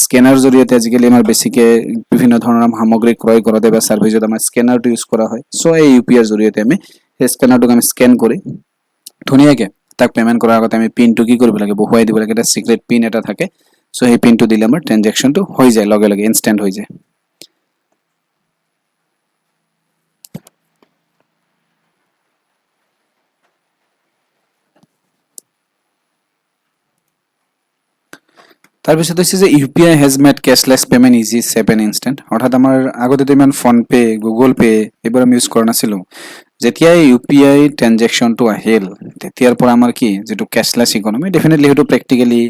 স্কেনাৰ জৰিয়তে আজিকালি আমাৰ বেছিকে বিভিন্ন ধৰণৰ সামগ্ৰী ক্ৰয় কৰোঁতে বা ছাৰ্ভিচত আমাৰ স্কেনাৰটো ইউজ কৰা হয়। চ' এই ইউপিআইৰ জৰিয়তে আমি সেই স্কেনাৰটোক আমি স্কেন কৰি ধুনীয়াকৈ তাক পে'মেণ্ট কৰাৰ আগতে আমি পিনটো কি কৰিব লাগে, বহুৱাই দিব লাগে। এটা চিক্ৰেট পিন এটা থাকে। চ' সেই পিনটো দিলে আমাৰ ট্ৰেনজেকশ্যনটো হৈ যায়, লগে লগে ইনষ্টেণ্ট হৈ যায়। তাৰপিছত হৈছে যে UPI has made cashless payment easy, safe and instant. অৰ্থাৎ আমাৰ আগতেতো ইমান ফোনপে', গুগল পে' এইবোৰ আমি ইউজ কৰা নাছিলোঁ। যেতিয়াই ইউপিআই ট্ৰেনজেকশ্যনটো আহিল, তেতিয়াৰ পৰা আমাৰ কি যিটো কেছলেছ ইকনমি, ডেফিনেটলি সেইটো প্ৰেক্টিকেলি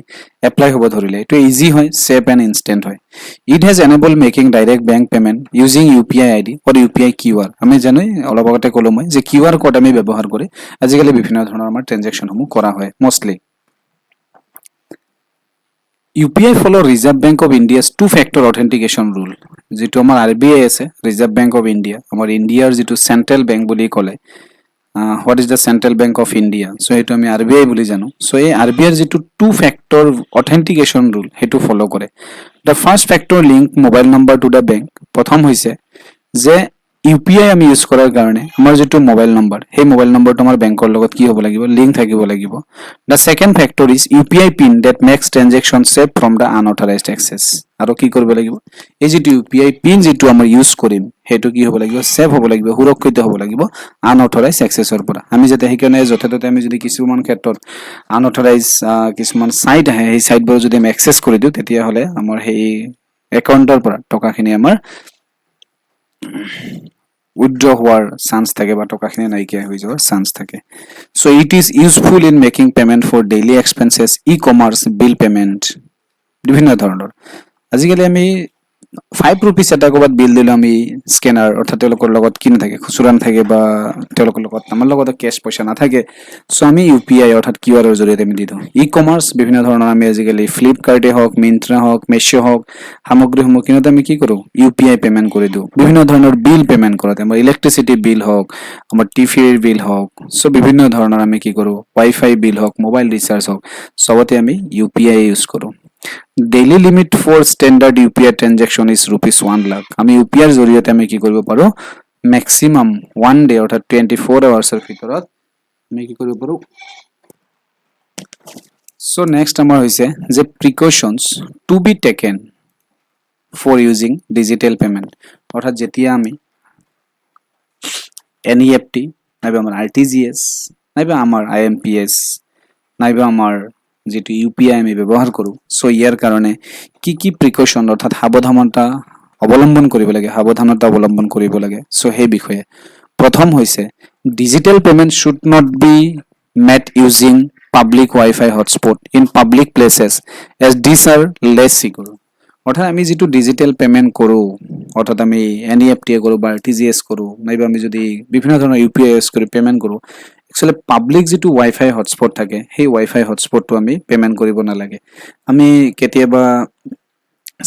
এপ্লাই হ'ব ধৰিলে। এইটো ইজি হয়, ছেফ এণ্ড ইনষ্টেণ্ট হয়। It has enable making direct bank payment using UPI ID or UPI Q R. আমি জানো অলপ আগতে ক'লোঁ মই যে কিউ আৰ ক'ড আমি ব্যৱহাৰ কৰি আজিকালি বিভিন্ন ধৰণৰ আমাৰ ট্ৰেনজেকশ্যনসমূহ কৰা হয় mostly. UPI follow Reserve Bank of India's two factor authentication rule. যিটো আমাৰ RBI আছে, ৰিজাৰ্ভ বেংক অফ ইণ্ডিয়া, আমাৰ ইণ্ডিয়াৰ যিটো চেণ্ট্ৰেল বেংক বুলি ক'লে, what is the central bank of India, so' সেইটো আমি RBI বুলি জানো। চ' এই RBIৰ যিটো টু ফেক্টৰ অথেণ্টিকেশ্যন ৰুল সেইটো ফ'ল' কৰে। The first factor link mobile number to the bank. প্ৰথম হৈছে যে ইউপিআই আমি ইউজ কৰাৰ কাৰণে আমাৰ যিটো মোবাইল নম্বৰ, সেই মোবাইল নম্বৰটো আমাৰ বেংকৰ লগত কি হ'ব লাগিব, লিংক থাকিব লাগিব। The second factor is UPI PIN that makes transaction safe from the unauthorised access. আৰু কি কৰিব লাগিব, এই যিটো ইউপিআই পিন যিটো আমাৰ ইউজ কৰিম, সেইটো কি হ'ব লাগিব, ছেফ হ'ব লাগিব, সুৰক্ষিত হ'ব লাগিব আনঅথৰাইজ এক্সেছৰ পৰা। আমি যাতে সেইকাৰণে য'তে ত'তে আমি যদি কিছুমান ক্ষেত্ৰত আনঅথৰাইজ কিছুমান ছাইট আহে, সেই ছাইটবোৰ যদি আমি এক্সেছ কৰি দিওঁ, তেতিয়াহ'লে আমাৰ সেই একাউণ্টৰ পৰা টকাখিনি আমাৰ উইথড্ৰ হোৱাৰ চান্স থাকে বা টকাখিনি নাইকিয়া হৈ যোৱাৰ চান্স থাকে। So' it is useful in making payment for daily expenses, e commerce, bill payment, বিভিন্ন ধৰণৰ। আজিকালি আমি 5 rupees এটা ক'ৰবাত বিল দিলোঁ, আমি স্কেনাৰ অৰ্থাৎ তেওঁলোকৰ লগত কি নাথাকে, খুচুৰা নাথাকে বা তেওঁলোকৰ লগত আমাৰ লগত কেছ পইচা নাথাকে। চ' আমি ইউপিআই অৰ্থাৎ কিউ আৰৰ জৰিয়তে আমি দি দিওঁ। ই কমাৰ্চ, বিভিন্ন ধৰণৰ আমি আজিকালি ফ্লিপকাৰ্টে হওক, মিন্ত্ৰা হওক, মেছো হওক, সামগ্ৰীসমূহ কিনোতে আমি কি কৰোঁ, ইউপিআই পে'মেণ্ট কৰি দিওঁ। বিভিন্ন ধৰণৰ বিল পে'মেণ্ট কৰোঁতে আমাৰ ইলেক্ট্ৰিচিটি বিল হওক, আমাৰ টিভিৰ বিল হওক, চ' বিভিন্ন ধৰণৰ আমি কি কৰোঁ, ৱাইফাই বিল হওক, মোবাইল ৰিচাৰ্জ হওক, চবতে আমি ইউপিআই ইউজ কৰোঁ। Daily limit for standard UPI transaction is ₹1 lakh. আমি ইউপিআইৰ জৰিয়তে আমি কি কৰিব পাৰোঁ, মেক্সিমাম 1 ডে অৰ্থাৎ 24 আৱাৰ্ছৰ ভিতৰত আমি কি কৰিব পাৰোঁ। চ' নেক্সট আমাৰ হৈছে যে precautions to be taken for using digital payment. অৰ্থাৎ যেতিয়া আমি NEFT নাইবা আমাৰ RTGS নাইবা আমাৰ IMPS নাইবা আমাৰ যিটো ইউপিআই আমি ব্যৱহাৰ কৰোঁ, চ' ইয়াৰ কাৰণে কি কি প্ৰিকশ্যন অৰ্থাৎ সাৱধানতা অৱলম্বন কৰিব লাগে, চ' সেই বিষয়ে প্ৰথম হৈছে digital payment should not be made using public wifi hotspot in public places as this are less secure. অৰ্থাৎ আমি যিটো ডিজিটেল পে'মেণ্ট কৰোঁ, অৰ্থাৎ আমি NEFT কৰোঁ বা RTGS কৰোঁ, নাইবা আমি যদি বিভিন্ন ধৰণৰ ইউপিআই ইউজ কৰি পে'মেণ্ট কৰোঁ, একচুৱেলি পাব্লিক যিটো ৱাইফাই হটস্পট থাকে, সেই ৱাইফাই হটস্পটটো আমি পে'মেণ্ট কৰিব নালাগে। আমি কেতিয়াবা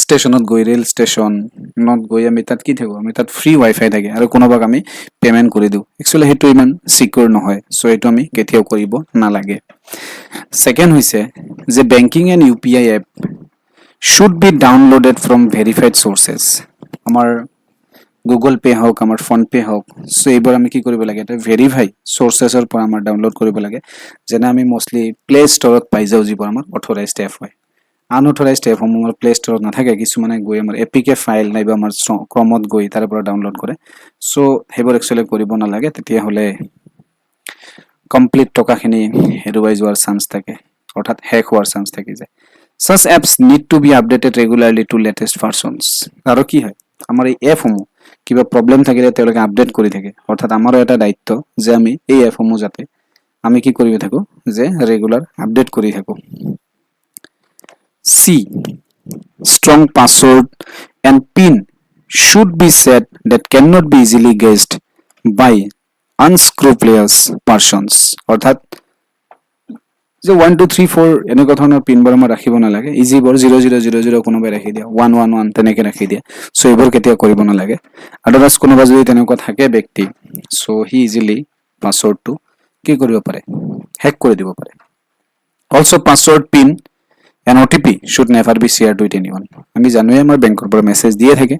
ষ্টেচনত গৈ, ৰেল ষ্টেচনত গৈ আমি তাত কি থাকোঁ, আমি তাত ফ্ৰী ৱাইফাই থাকে আৰু কোনোবাক আমি পে'মেণ্ট কৰি দিওঁ, একচুৱেলি সেইটো ইমান চিকিউৰ নহয়। চ' এইটো আমি কেতিয়াও কৰিব নালাগে। ছেকেণ্ড হৈছে যে banking and UPI app should be downloaded from verified sources. আমাৰ গুগল পে' হওক, আমাৰ ফোনপে' হওক, চ' এইবোৰ আমি কি কৰিব লাগে, এটা ভেৰিফাই চ'ৰ্চেছৰ পৰা আমাৰ ডাউনলোড কৰিব লাগে। যেনে আমি মষ্টলি প্লে ষ্ট'ৰত পাই যাওঁ, যিবোৰ আমাৰ অথৰাইজড এপ হয়। আনঅথৰাইজড এপসমূহ আমাৰ প্লে ষ্ট'ৰত নাথাকে, কিছুমানে গৈ আমাৰ APK ফাইল নাইবা আমাৰ ক্ৰমত গৈ তাৰে পৰা ডাউনলোড কৰে। চ' সেইবোৰ একচুৱেলি কৰিব নালাগে, তেতিয়াহ'লে কমপ্লিট টকাখিনি হেৰুৱাই যোৱাৰ চান্স থাকে, অৰ্থাৎ শেষ হোৱাৰ চান্স থাকি যায়। Such apps need to be updated regularly to latest versions. আৰু কি হয়, আমাৰ এই এপসমূহ কিবা প্ৰব্লেম থাকিলে তেওঁলোকে আপডেট কৰি থাকে। অৰ্থাৎ আমাৰো এটা দায়িত্ব যে আমি এই এপসমূহ যাতে আমি কি কৰি থাকোঁ, যে ৰেগুলাৰ আপডেট কৰি থাকোঁ। C. Strong password and PIN should be set that cannot be easily guessed by unscrupulous persons. অৰ্থাৎ যে 1 2 3 4 এনেকুৱা ধৰণৰ পিনবোৰ আমাৰ ৰাখিব নালাগে। ইজিবোৰ 0000 কোনোবাই ৰাখি দিয়ে, 111 তেনেকৈ ৰাখি দিয়ে। চ' এইবোৰ কেতিয়াও কৰিব নালাগে। আদাৰৱাইজ কোনোবা যদি তেনেকুৱা থাকে ব্যক্তি, চ' সি ইজিলি পাছৱৰ্ডটো কি কৰিব পাৰে, হেক কৰি দিব পাৰে। Also' password PIN and OTP should never be shared with এনিৱান। আমি জানোৱে আমাৰ বেংকৰ পৰা মেছেজ দিয়ে থাকে,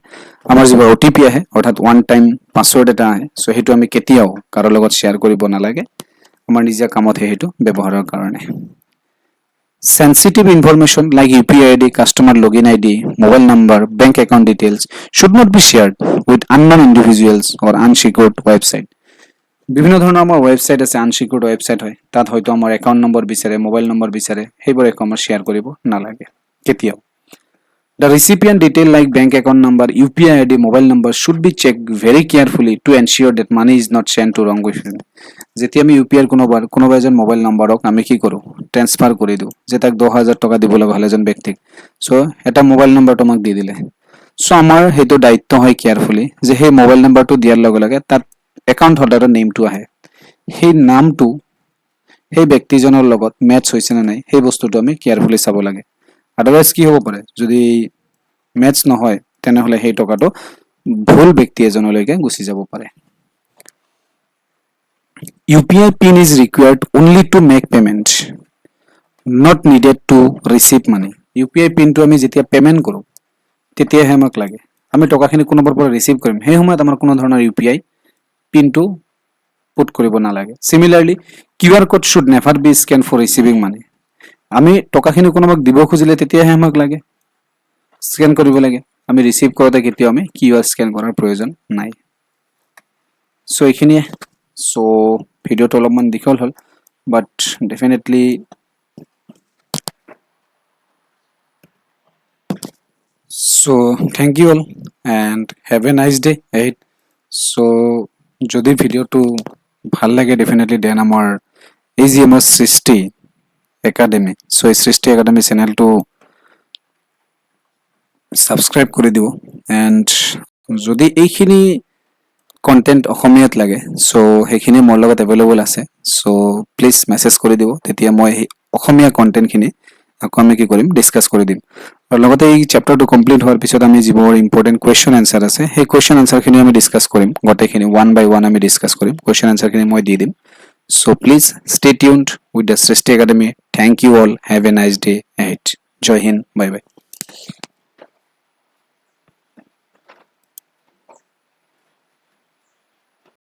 আমাৰ যিবোৰ অটিপি আহে অৰ্থাৎ ওৱান টাইম পাছৱৰ্ড এটা আহে, চ' সেইটো আমি কেতিয়াও কাৰো লগত শ্বেয়াৰ কৰিব নালাগে, আমাৰ নিজা কামতহে সেইটো ব্যৱহাৰৰ কাৰণে। Sensitive information like UPI ID, customer login ID, mobile number, bank account details should not be shared with unknown individuals or unsecured website. বিভিন্ন ধৰণৰ আমাৰ ৱেবছাইট আছে, আনচিকিউৰ্ড ৱেবছাইট হয়, তাত হয়তো আমাৰ একাউণ্ট নম্বৰ বিচাৰে, মোবাইল নম্বৰ বিচাৰে, সেইবোৰ একো আমাৰ শ্বেয়াৰ কৰিব নালাগে কেতিয়াও। The recipient detail like bank account number, UPI ID, mobile number should be checked very carefully to ensure that money is not sent to wrong person. যেতিয়া আমি UPI কোনোবা এজন মোবাইল নম্বৰক আমি কি কৰোঁ, ট্ৰেন্সফাৰ কৰি দিওঁ, যে তাক 10,000 টকা দিব লগা হ'লে এজন ব্যক্তিক, চ' এটা মোবাইল নম্বৰটো আমাক দি দিলে, চ' আমাৰ সেইটো দায়িত্ব হয় কেয়াৰফুলি যে সেই মোবাইল নম্বৰটো দিয়াৰ লগে লগে তাত একাউণ্ট হোল্ডাৰৰ নেমটো আহে, সেই নামটো সেই ব্যক্তিজনৰ লগত মেটচ হৈছে নে নাই সেই বস্তুটো আমি কেয়াৰফুলি চাব লাগে। আদাৰৱাইজ কি হ'ব পাৰে, যদি মেটচ নহয় তেনেহ'লে সেই টকাটো ভুল ব্যক্তি এজনলৈকে গুচি যাব পাৰে। UPI PIN is required only to make payment, not needed to receive money. UPI পিনটো আমি যেতিয়া পেমেণ্ট কৰোঁ তেতিয়াহে আমাক লাগে, আমি টকাখিনি কোনোবাৰ পৰা ৰিচিভ কৰিম সেই সময়ত আমাৰ কোনো ধৰণৰ UPI পিনটো পুট কৰিব নালাগে। Similarly QR code should never be scan for receiving money, আমি টকাখিনি কোনোবাক দিব খুজিলে তেতিয়াহে আমাক লাগে স্কেন কৰিব লাগে, আমি ৰিচিভ কৰোঁতে কেতিয়াও আমি QR স্কেন কৰাৰ প্ৰয়োজন নাই। চ' এইখিনিয়ে, চ' ভিডিঅ'টো অলপমান দীঘল হ'ল, বাট definitely so thank you all and have a nice day ahead. So যদি ভিডিওটো ভাল লাগে ডেফিনেটলি দেন আমাৰ AGMS সৃষ্টি একাডেমি, সো এই সৃষ্টি একাডেমি চেনেলটো সাবস্ক্ৰাইব কৰি দিব, এণ্ড যদি এইখিনি কন্টেন্ট অসমীয়াত লাগে সো সেইখিনি মোৰ লগত এভেইলেবল আছে, সো প্লিজ মেছেজ কৰি দিব, তেতিয়া মই অসমীয়া কন্টেন্টখিনি আকৌ আমি কি কৰিম ডিসকাস কৰি দিম। আৰু লগতে এই চেপ্টাৰটো কমপ্লিট হোৱাৰ পিছত আমি যিবোৰ ইম্পৰ্টেণ্ট কুৱেশ্যন এনসাৰ আছে সেই কুৱেশ্যন এনসাৰখিনি আমি ডিসকাস কৰিম, গোটেইখিনি ওৱান বাই ওৱান আমি ডিসকাস কৰিম, কুৱেশ্যন এনসাৰখিনি মই দি দিম। So please stay tuned with the Srishti academy. Thank you all, have a nice day ahead. জয় হিন্দ, বাই বাই।